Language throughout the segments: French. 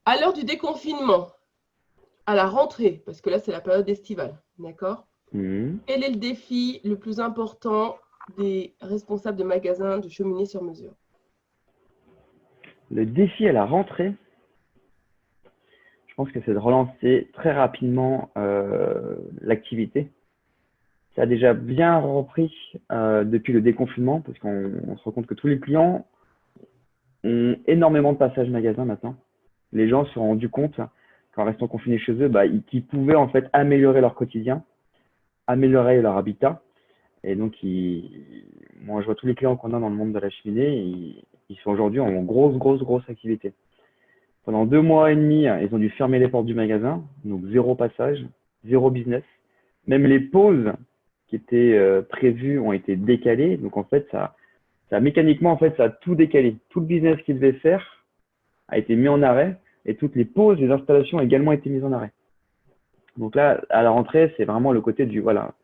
À l'heure du déconfinement, à la rentrée, parce que là, c'est la période estivale, d'accord? Mhm. Quel est le défi le plus important des responsables de magasins de cheminée sur mesure? Le défi à la rentrée, je pense que c'est de relancer très rapidement l'activité. Ça a déjà bien repris depuis le déconfinement, parce qu'on se rend compte que tous les clients ont énormément de passages magasins maintenant. Les gens se sont rendus compte qu'en restant confinés chez eux, qu'ils pouvaient en fait améliorer leur quotidien, améliorer leur habitat. Et donc, moi, je vois tous les clients qu'on a dans le monde de la cheminée, ils sont aujourd'hui en grosse activité. Pendant 2 mois et demi, ils ont dû fermer les portes du magasin, donc zéro passage, zéro business. Même les pauses qui étaient prévues ont été décalées. Donc en fait, ça mécaniquement, en fait, ça a tout décalé. Tout le business qu'ils devaient faire a été mis en arrêt et toutes les pauses, les installations ont également été mises en arrêt. Donc là, à la rentrée, c'est vraiment le côté du voilà.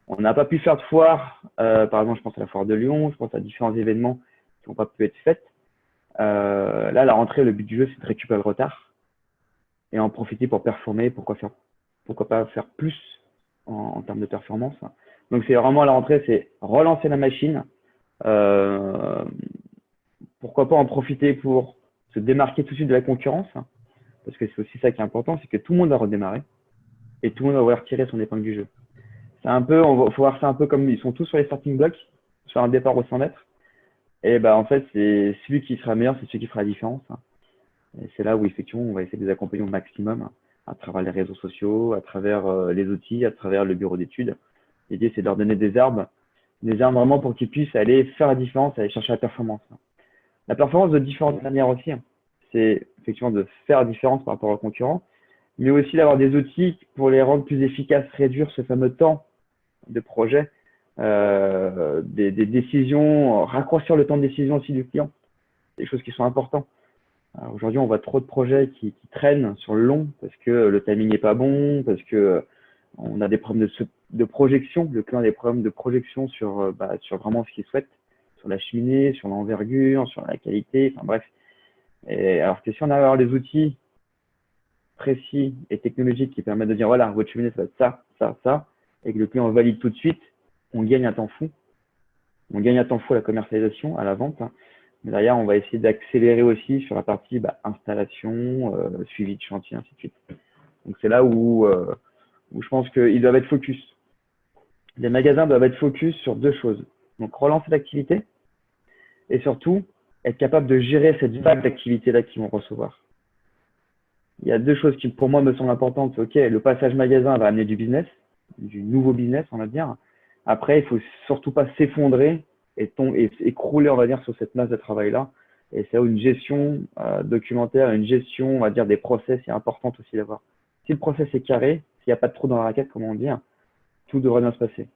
On n'a pas pu faire de foire. Par exemple, je pense à la foire de Lyon, je pense à différents événements qui n'ont pas pu être faits. Là, à la rentrée, le but du jeu, c'est de récupérer le retard et en profiter pour performer. Pourquoi pas faire plus en termes de performance. Donc, c'est vraiment à la rentrée, c'est relancer la machine. Euh, Pourquoi pas en profiter pour se démarquer tout de suite de la concurrence, parce que c'est aussi ça qui est important, c'est que tout le monde va redémarrer et tout le monde va vouloir tirer son épingle du jeu. C'est un peu, faut voir ça un peu comme ils sont tous sur les starting blocks, sur un départ aux 100 mètres. Et en fait, c'est celui qui sera meilleur, c'est celui qui fera la différence. Et c'est là où effectivement, on va essayer de les accompagner au maximum à travers les réseaux sociaux, à travers les outils, à travers le bureau d'études. L'idée, c'est de leur donner des armes vraiment pour qu'ils puissent aller faire la différence, aller chercher la performance. La performance de différentes manières aussi. C'est effectivement de faire la différence par rapport aux concurrents, mais aussi d'avoir des outils pour les rendre plus efficaces, réduire ce fameux temps de projet, des décisions, raccourcir le temps de décision aussi du client, des choses qui sont importantes. Aujourd'hui, on voit trop de projets qui traînent sur le long parce que le timing n'est pas bon, parce que on a des problèmes de projection, le client a des problèmes de projection sur vraiment ce qu'il souhaite, sur la cheminée, sur l'envergure, sur la qualité, enfin bref. Et alors que si on a des outils précis et technologiques qui permettent de dire voilà, votre cheminée, ça va être ça, et que le client valide tout de suite, on gagne un temps fou. On gagne un temps fou à la commercialisation, à la vente. Mais derrière, on va essayer d'accélérer aussi sur la partie installation, suivi de chantier, ainsi de suite. Donc c'est là où je pense qu'ils doivent être focus. Les magasins doivent être focus sur deux choses. Donc relancer l'activité et surtout être capable de gérer cette vague d'activité-là qu'ils vont recevoir. Il y a deux choses qui, pour moi, me semblent importantes. OK, le passage magasin va amener du business, du nouveau business, on va dire. Après, il faut surtout pas s'effondrer et écrouler, on va dire, sur cette masse de travail-là. Et c'est où une gestion documentaire, une gestion, on va dire, des process est importante aussi d'avoir. Si le process est carré, s'il n'y a pas de trou dans la raquette, comme on dit, tout devrait bien se passer.